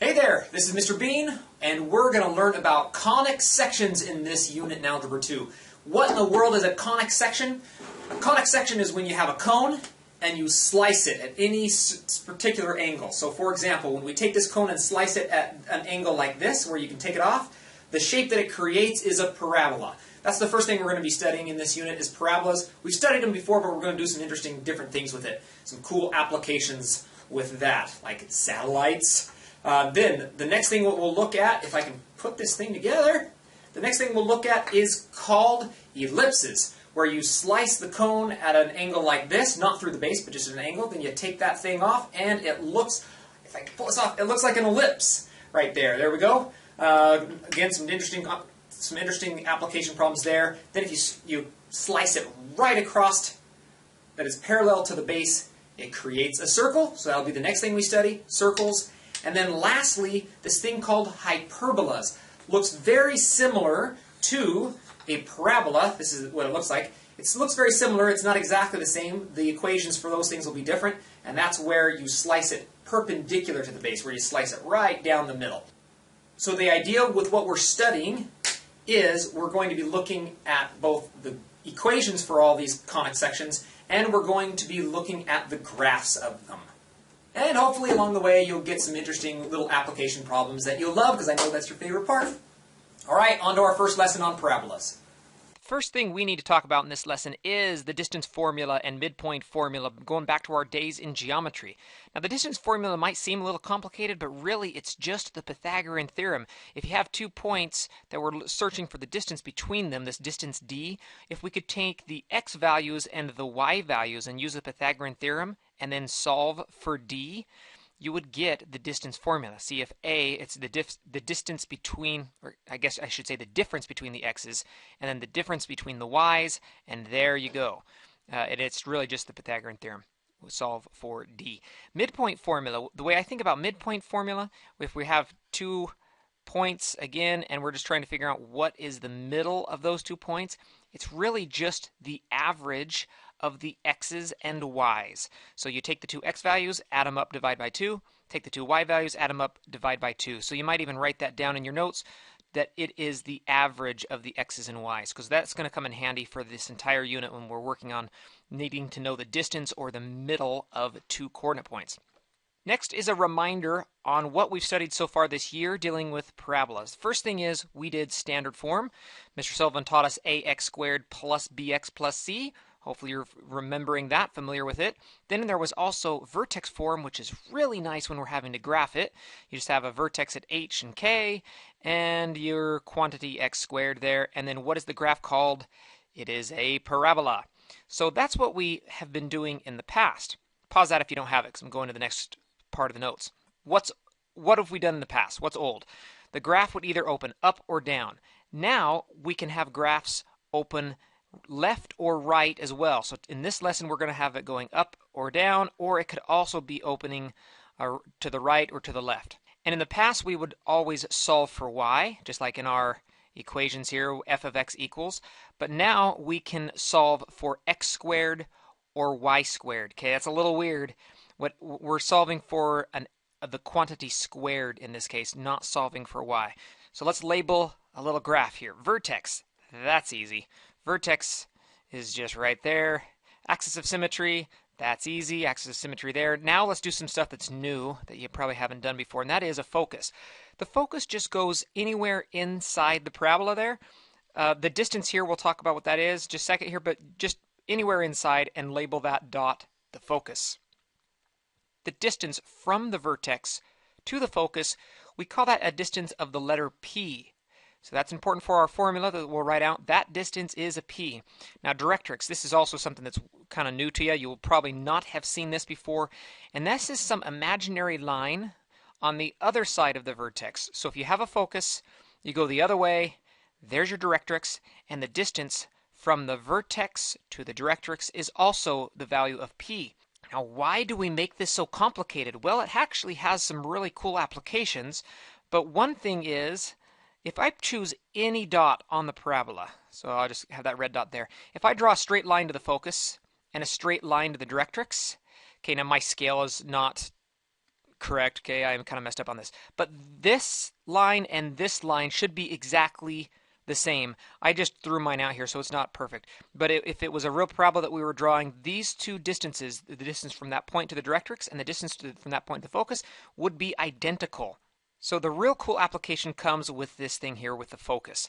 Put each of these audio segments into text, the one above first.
Hey there, this is Mr. Bean, and we're going to learn about conic sections in this unit in Algebra 2. What in the world is a conic section? A conic section is when you have a cone and you slice it at any particular angle. So for example, when we take this cone and slice it at an angle like this, where you can take it off, the shape that it creates is a parabola. That's the first thing we're going to be studying in this unit is parabolas. We've studied them before, but we're going to do some interesting different things with it. Some cool applications with that, like satellites. Then, the next thing we'll look at, if I can put this thing together, the next thing we'll look at is called ellipses, where you slice the cone at an angle like this, not through the base, but just at an angle, then you take that thing off, and it looks, if I can pull this off, it looks like an ellipse right there. There we go. Again, some interesting application problems there. Then if you slice it right across, that is parallel to the base, it creates a circle, so that'll be the next thing we study, circles. And then lastly, this thing called hyperbolas. Looks very similar to a parabola. This is what it looks like. It looks very similar. It's not exactly the same. The equations for those things will be different. And that's where you slice it perpendicular to the base, where you slice it right down the middle. So the idea with what we're studying is we're going to be looking at both the equations for all these conic sections, and we're going to be looking at the graphs of them. And hopefully along the way you'll get some interesting little application problems that you'll love, because I know that's your favorite part. Alright, on to our first lesson on parabolas. First thing we need to talk about in this lesson is the distance formula and midpoint formula, going back to our days in geometry. Now the distance formula might seem a little complicated, but really it's just the Pythagorean theorem. If you have 2 points that we're searching for the distance between them, this distance d, if we could take the x values and the y values and use the Pythagorean theorem and then solve for d, you would get the distance formula. See, if a, it's the distance between, or I guess I should say the difference between the x's, and then the difference between the y's, and there you go. And it's really just the Pythagorean theorem. We'll solve for d. Midpoint formula, the way I think about midpoint formula, if we have 2 points again, and we're just trying to figure out what is the middle of those 2 points, it's really just the average of the x's and y's. So you take the 2 x values, add them up, divide by 2. Take the 2 y values, add them up, divide by 2. So you might even write that down in your notes, that it is the average of the x's and y's, because that's going to come in handy for this entire unit when we're working on needing to know the distance or the middle of 2 coordinate points. Next is a reminder on what we've studied so far this year dealing with parabolas. First thing is we did standard form. Mr. Sullivan taught us ax squared plus bx plus c. Hopefully you're remembering that, familiar with it. Then there was also vertex form, which is really nice when we're having to graph it. You just have a vertex at h and k, and your quantity x squared there. And then what is the graph called? It is a parabola. So that's what we have been doing in the past. Pause that if you don't have it, because I'm going to the next part of the notes. What have we done in the past? What's old? The graph would either open up or down. Now we can have graphs open left or right as well. So in this lesson we're going to have it going up or down, or it could also be opening to the right or to the left. And in the past we would always solve for y, just like in our equations here, f of x equals. But now we can solve for x squared or y squared. Okay, that's a little weird. What we're solving for the quantity squared in this case, not solving for y. So let's label a little graph here. Vertex, that's easy. Vertex is just right there. Axis of symmetry, that's easy. Axis of symmetry there. Now let's do some stuff that's new that you probably haven't done before, and that is a focus. The focus just goes anywhere inside the parabola there. The distance here, we'll talk about what that is just a second here, but just anywhere inside, and label that dot the focus. The distance from the vertex to the focus, we call that a distance of the letter p. So that's important for our formula that we'll write out. That distance is a p. Now directrix, this is also something that's kind of new to you. You will probably not have seen this before. And this is some imaginary line on the other side of the vertex. So if you have a focus, you go the other way, there's your directrix, and the distance from the vertex to the directrix is also the value of p. Now why do we make this so complicated? Well, it actually has some really cool applications, but one thing is, if I choose any dot on the parabola, so I'll just have that red dot there. If I draw a straight line to the focus and a straight line to the directrix, okay, now my scale is not correct. Okay, I'm kind of messed up on this. But this line and this line should be exactly the same. I just threw mine out here, so it's not perfect. But if it was a real parabola that we were drawing, these two distances, the distance from that point to the directrix and the distance from that point to the focus, would be identical. So the real cool application comes with this thing here with the focus.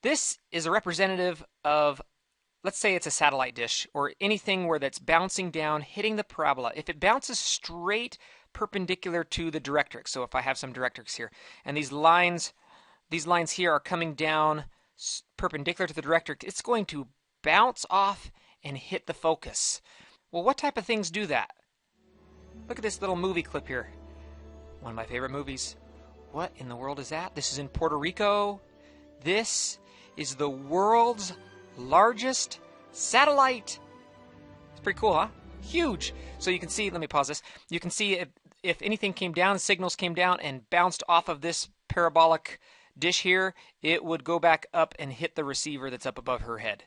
This is a representative of, let's say it's a satellite dish or anything where that's bouncing down, hitting the parabola. If it bounces straight perpendicular to the directrix, so if I have some directrix here, and these lines here are coming down perpendicular to the directrix, it's going to bounce off and hit the focus. Well, what type of things do that? Look at this little movie clip here. One of my favorite movies. What in the world is that? This is in Puerto Rico. This is the world's largest satellite. It's pretty cool, huh? Huge. So you can see, let me pause this. You can see if anything came down, signals came down and bounced off of this parabolic dish here, it would go back up and hit the receiver that's up above her head.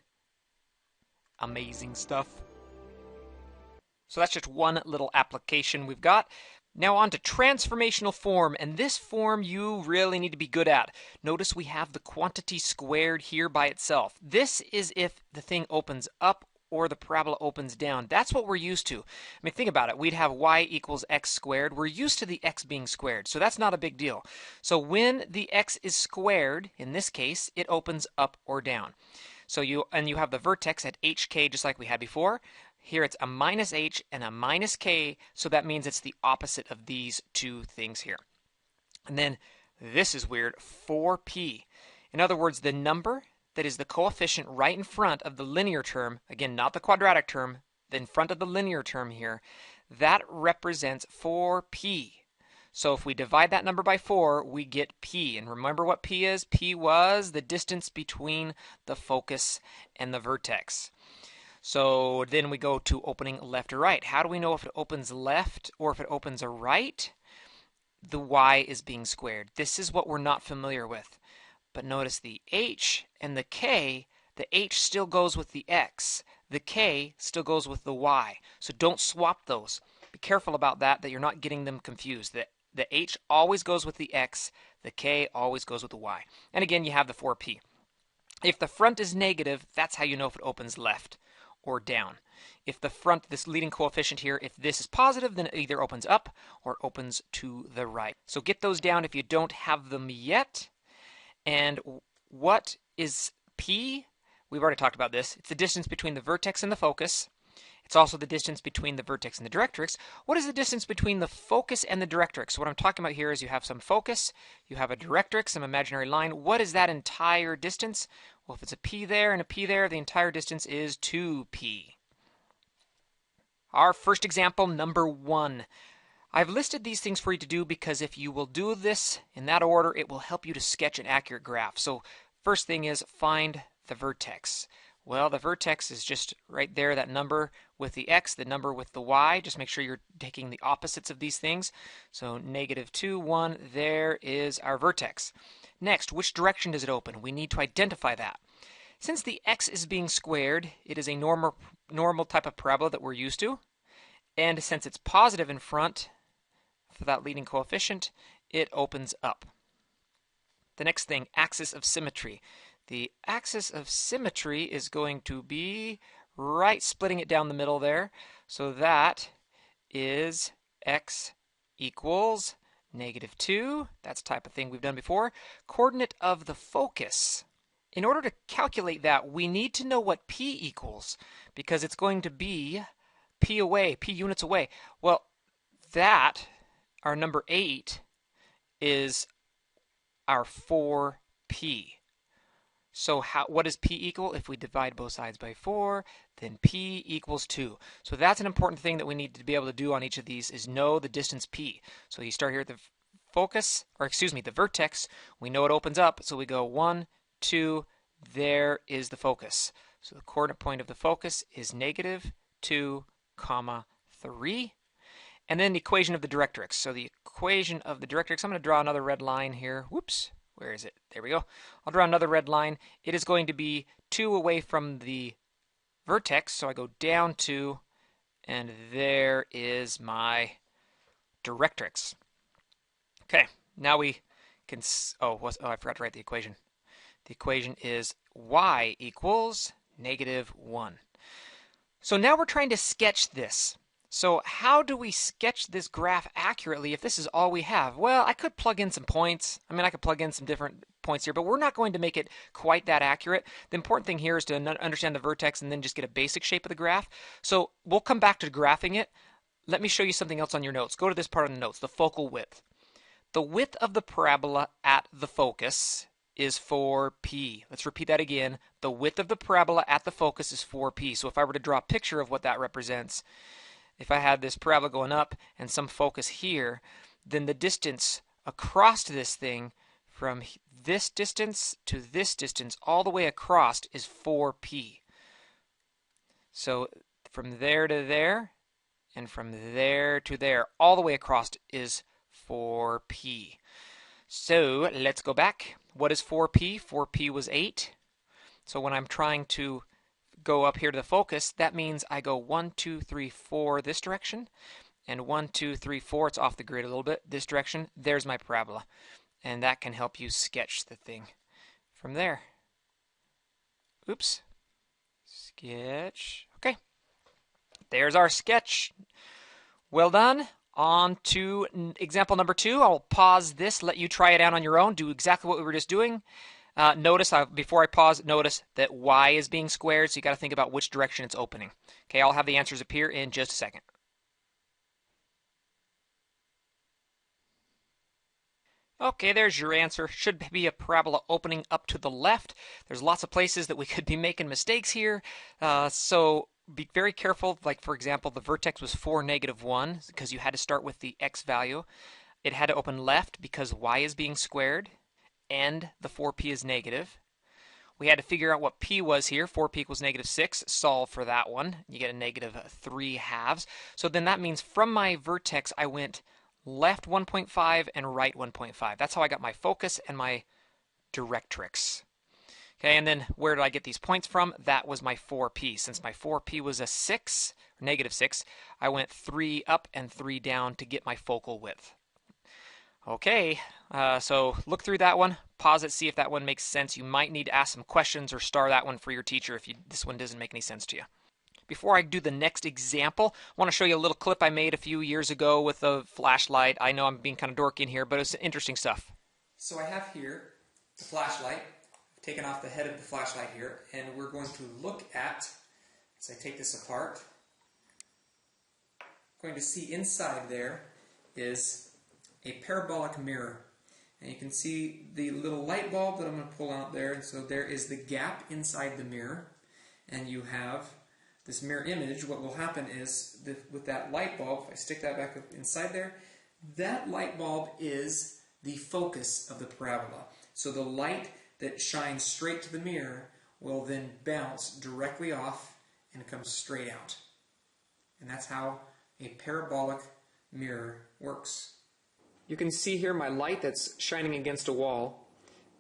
Amazing stuff. So that's just one little application we've got. Now on to transformational form, and this form you really need to be good at. Notice we have the quantity squared here by itself. This is if the thing opens up or the parabola opens down. That's what we're used to. I mean, think about it. We'd have y equals x squared. We're used to the x being squared, so that's not a big deal. So when the x is squared, in this case, it opens up or down. So you have the vertex at hk just like we had before. Here it's a minus h and a minus k, so that means it's the opposite of these two things here. And then this is weird, 4p. In other words, the number that is the coefficient right in front of the linear term, again, not the quadratic term, in front of the linear term here, that represents 4p. So if we divide that number by 4, we get p. And remember what p is? P was the distance between the focus and the vertex. So then we go to opening left or right. How do we know if it opens left or if it opens a right? The y is being squared. This is what we're not familiar with. But notice the h and the k, the h still goes with the x. The k still goes with the y. So don't swap those. Be careful about that you're not getting them confused. The h always goes with the x. The k always goes with the y. And again, you have the 4p. If the front is negative, that's how you know if it opens left or down. If the front, this leading coefficient here, if this is positive, then it either opens up or opens to the right. So get those down if you don't have them yet. And what is p? We've already talked about this. It's the distance between the vertex and the focus. It's also the distance between the vertex and the directrix. What is the distance between the focus and the directrix? What I'm talking about here is you have some focus, you have a directrix, some imaginary line. What is that entire distance? Well, if it's a p there and a p there, the entire distance is 2p. Our first example, number 1. I've listed these things for you to do because if you will do this in that order, it will help you to sketch an accurate graph. So first thing is find the vertex. Well, the vertex is just right there, that number with the x, the number with the y. Just make sure you're taking the opposites of these things. So -2, 1, there is our vertex. Next, which direction does it open? We need to identify that. Since the x is being squared, it is a normal type of parabola that we're used to. And since it's positive in front for that leading coefficient, it opens up. The next thing, axis of symmetry. The axis of symmetry is going to be right splitting it down the middle there. So that is x equals -2. That's the type of thing we've done before. Coordinate of the focus. In order to calculate that, we need to know what p equals because it's going to be p away, p units away. Well, that, our number 8, is our 4p. So what does p equal? If we divide both sides by 4, then p equals 2. So that's an important thing that we need to be able to do on each of these is know the distance p. So you start here at the focus, or excuse me, the vertex. We know it opens up, so we go 1, 2, there is the focus. So the coordinate point of the focus is -2, 3. And then the equation of the directrix. So the equation of the directrix, I'm going to draw another red line here. Whoops. Where is it? There we go. I'll draw another red line. It is going to be 2 away from the vertex, so I go down 2, and there is my directrix. Okay, now we can, I forgot to write the equation. The equation is y equals -1. So now we're trying to sketch this. So how do we sketch this graph accurately if this is all we have? Well, I could plug in some points. I mean, I could plug in some different points here, but we're not going to make it quite that accurate. The important thing here is to understand the vertex and then just get a basic shape of the graph. So we'll come back to graphing it. Let me show you something else on your notes. Go to this part of the notes, the focal width. The width of the parabola at the focus is 4p. Let's repeat that again. The width of the parabola at the focus is 4p. So if I were to draw a picture of what that represents, if I had this parabola going up and some focus here, then the distance across this thing from this distance to this distance all the way across is 4p. So from there to there and from there to there all the way across is 4p. So let's go back. What is 4p? 4p was 8. So when I'm trying to go up here to the focus, that means I go 1, 2, 3, 4 this direction, and 1, 2, 3, 4, it's off the grid a little bit, this direction. There's my parabola. And that can help you sketch the thing from there. Oops. Sketch. Okay. There's our sketch. Well done. On to example number 2. I'll pause this, let you try it out on your own. Do exactly what we were just doing. Notice, before I pause, notice that y is being squared, so you got to think about which direction it's opening. Okay, I'll have the answers appear in just a second. Okay, there's your answer. Should be a parabola opening up to the left. There's lots of places that we could be making mistakes here, so be very careful. Like, for example, the vertex was 4, -1, because you had to start with the x value. It had to open left because y is being squared, and the 4p is negative. We had to figure out what p was here. 4p equals -6. Solve for that one. You get a -3/2. So then that means from my vertex, I went left 1.5 and right 1.5. That's how I got my focus and my directrix. Okay, and then where did I get these points from? That was my 4p. Since my 4p was a 6, or -6, I went 3 up and 3 down to get my focal width. Okay, so look through that one, pause it, see if that one makes sense. You might need to ask some questions or star that one for your teacher if this one doesn't make any sense to you. Before I do the next example, I want to show you a little clip I made a few years ago with a flashlight. I know I'm being kind of dorky in here, but it's interesting stuff. So I have here the flashlight. I've taken off the head of the flashlight here, and we're going to look at, as I take this apart, I'm going to see inside there is a parabolic mirror. And you can see the little light bulb that I'm going to pull out there. And so there is the gap inside the mirror. And you have this mirror image. What will happen is, with that light bulb, if I stick that back up inside there, that light bulb is the focus of the parabola. So the light that shines straight to the mirror will then bounce directly off and come straight out. And that's how a parabolic mirror works. You can see here my light that's shining against a wall,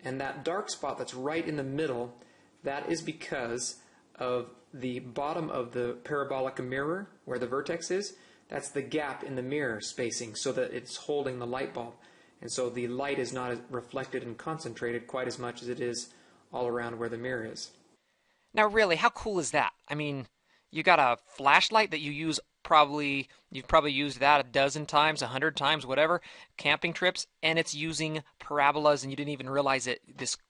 and that dark spot that's right in the middle, that is because of the bottom of the parabolic mirror, where the vertex is. That's the gap in the mirror spacing, so that it's holding the light bulb. And so the light is not reflected and concentrated quite as much as it is all around where the mirror is. Now really, how cool is that? I mean, you got a flashlight that you use you've probably used that a dozen times, 100 times, whatever, camping trips, and it's using parabolas and you didn't even realize it,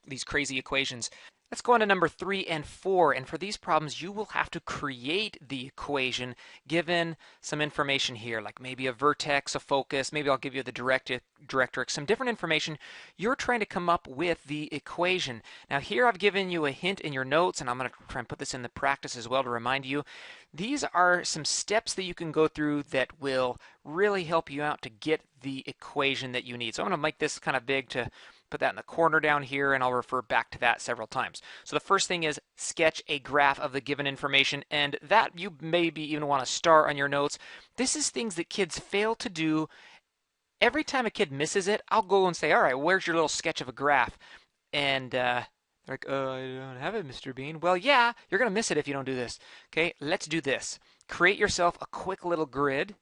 these crazy equations. Let's go on to number 3 and 4, and for these problems you will have to create the equation given some information here, like maybe a vertex, a focus, maybe I'll give you the directrix, some different information. You're trying to come up with the equation. Now here I've given you a hint in your notes, and I'm going to try and put this in the practice as well to remind you. These are some steps that you can go through that will really help you out to get the equation that you need. So I'm going to make this kind of big to put that in the corner down here, and I'll refer back to that several times. So the first thing is sketch a graph of the given information, and that you maybe even want to start on your notes. This is things that kids fail to do. Every time a kid misses it, I'll go and say, all right, where's your little sketch of a graph? And they're like, oh, I don't have it, Mr. Bean. Well, yeah, you're going to miss it if you don't do this. Okay, let's do this. Create yourself a quick little grid.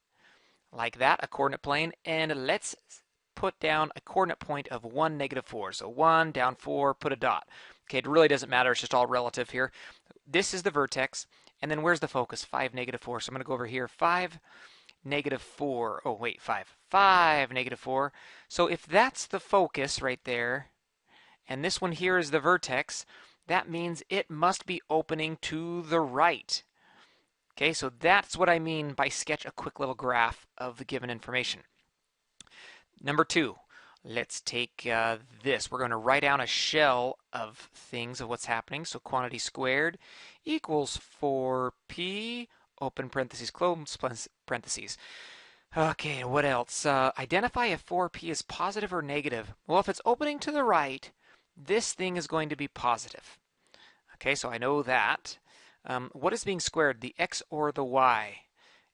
like that, a coordinate plane, and let's put down a coordinate point of 1, -4. So 1, down 4, put a dot. Okay, it really doesn't matter, it's just all relative here. This is the vertex, and then where's the focus? 5, -4. So I'm going to go over here, 5, -4. Oh, wait, 5. 5, -4. So if that's the focus right there, and this one here is the vertex, that means it must be opening to the right. Okay, so that's what I mean by sketch a quick little graph of the given information. Number 2, let's take this. We're going to write down a shell of things of what's happening. So quantity squared equals 4p, open parentheses, close parentheses. Okay, what else? Identify if 4p is positive or negative. Well, if it's opening to the right, this thing is going to be positive. Okay, so I know that. What is being squared, the x or the y?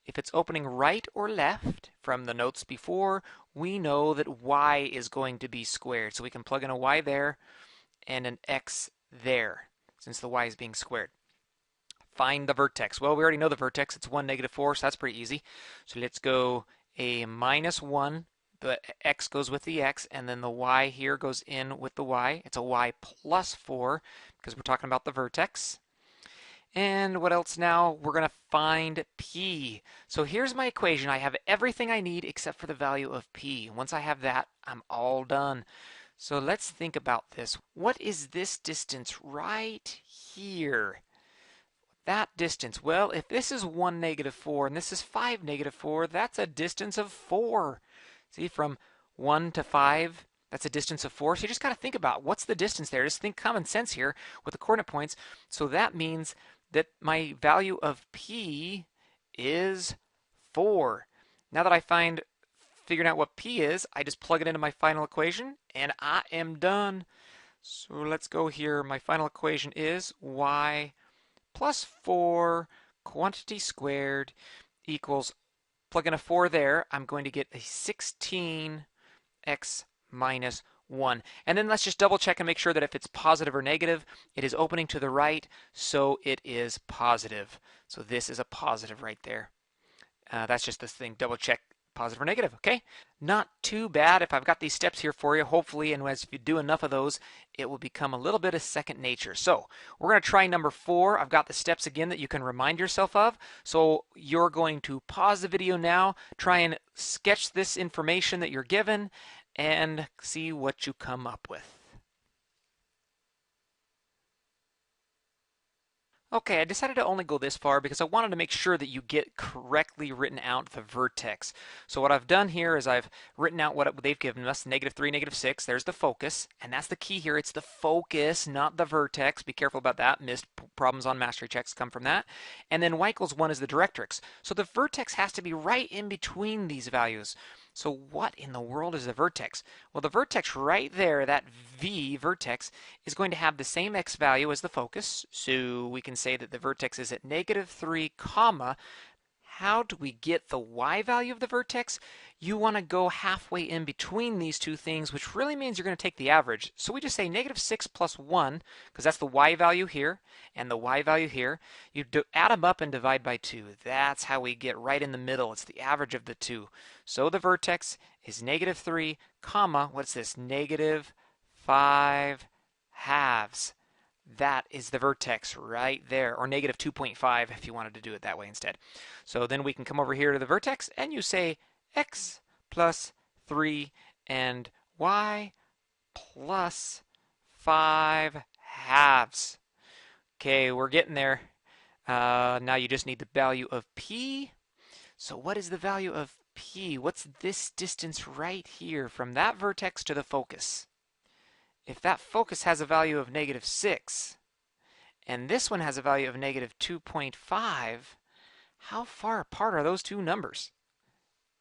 If it's opening right or left, from the notes before, we know that y is going to be squared. So we can plug in a y there and an x there, since the y is being squared. Find the vertex. Well, we already know the vertex. It's 1, -4, so that's pretty easy. So let's go a -1. The x goes with the x, and then the y here goes in with the y. It's a y plus 4, because we're talking about the vertex. And what else now? We're going to find p. So here's my equation. I have everything I need except for the value of p. Once I have that, I'm all done. So let's think about this. What is this distance right here? That distance, well, if this is 1, -4, and this is 5, -4, that's a distance of 4. See, from 1 to 5, that's a distance of 4. So you just got to think about what's the distance there. Just think common sense here with the coordinate points. So that means that my value of p is 4. Now that I figured out what p is, I just plug it into my final equation, and I am done. So let's go here. My final equation is y plus 4 quantity squared equals, plug in a 4 there, I'm going to get a 16x minus 1. And then let's just double check and make sure that if it's positive or negative, it is opening to the right, so it is positive. So this is a positive right there. That's just this thing, double check positive or negative, okay? Not too bad if I've got these steps here for you, hopefully, and as if you do enough of those, it will become a little bit of second nature. So we're going to try number 4. I've got the steps again that you can remind yourself of. So you're going to pause the video now, try and sketch this information that you're given, and see what you come up with. Okay, I decided to only go this far because I wanted to make sure that you get correctly written out the vertex. So what I've done here is I've written out what they've given us, -3, -6. There's the focus, and that's the key here. It's the focus, not the vertex. Be careful about that. Missed problems on mastery checks come from that. And then y = 1 is the directrix. So the vertex has to be right in between these values. So what in the world is the vertex? Well, the vertex right there, that V vertex, is going to have the same x value as the focus. So we can say that the vertex is at -3, comma. How do we get the y value of the vertex? You want to go halfway in between these two things, which really means you're going to take the average. So we just say -6 plus 1, because that's the y value here and the y value here. You add them up and divide by 2. That's how we get right in the middle. It's the average of the two. So the vertex is -3, comma, what's this? -5 halves. That is the vertex right there, or -2.5 if you wanted to do it that way instead. So then we can come over here to the vertex and you say x plus 3 and y plus 5 halves. Okay, we're getting there. Now you just need the value of p. So what is the value of p? What's this distance right here from that vertex to the focus? If that focus has a value of -6 and this one has a value of -2.5, how far apart are those two numbers?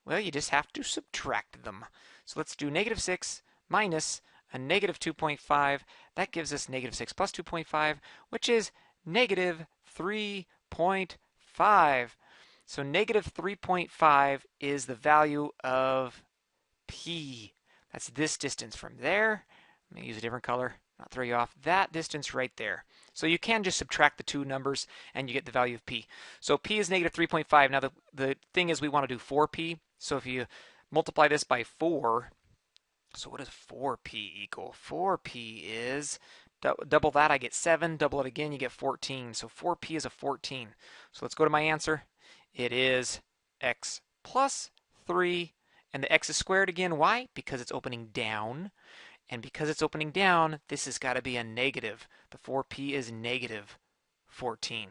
Well, you just have to subtract them. So let's do -6 minus a -2.5. That gives us -6 plus 2.5, which is -3.5. So -3.5 is the value of p. That's this distance from there. I'm going to use a different color, not throw you off. That distance right there. So you can just subtract the two numbers and you get the value of p. So p is -3.5. Now the thing is we want to do 4p. So if you multiply this by 4, so what does 4p equal? 4p is, double that, I get 7. Double it again, you get 14. So 4p is a 14. So let's go to my answer. It is x plus 3. And the x is squared again. Why? Because it's opening down. And because it's opening down, this has got to be a negative. The 4p is negative 14.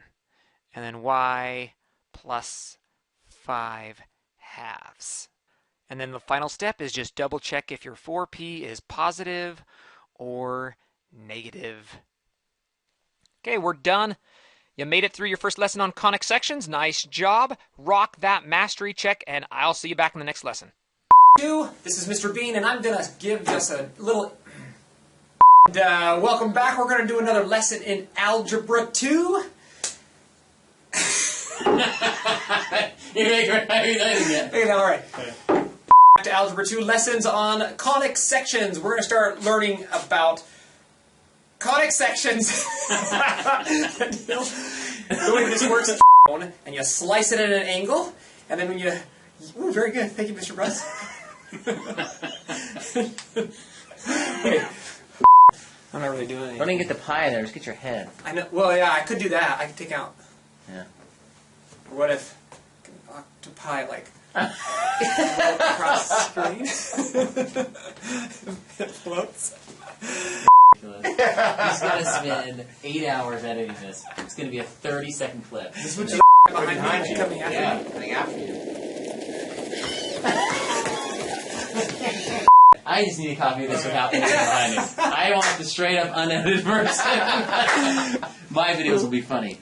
And then y plus 5 halves. And then the final step is just double check if your 4p is positive or negative. Okay, we're done. You made it through your first lesson on conic sections. Nice job. Rock that mastery check, and I'll see you back in the next lesson. This is Mr. Bean, and I'm going to give just a little... And, welcome back. We're going to do another lesson in Algebra 2. You make it again. Okay, all right. Back to Algebra 2 lessons on conic sections. We're going to start learning about conic sections. The way this works, and you slice it at an angle, and then when you... Ooh, very good. Thank you, Mr. Bruss. Wait. I'm not really doing anything. Don't even get the pie there. Just get your head. I know. Well, yeah, I could do that. I could take out... Yeah. Or what if an octopi, like, across the screen? It floats. He's gonna spend 8 hours editing this. It's gonna be a 30-second clip. This is what you behind you. Coming after Yeah, you. coming after you. I just need a copy of this without anything behind it. I want the straight up unedited version. My videos will be funny.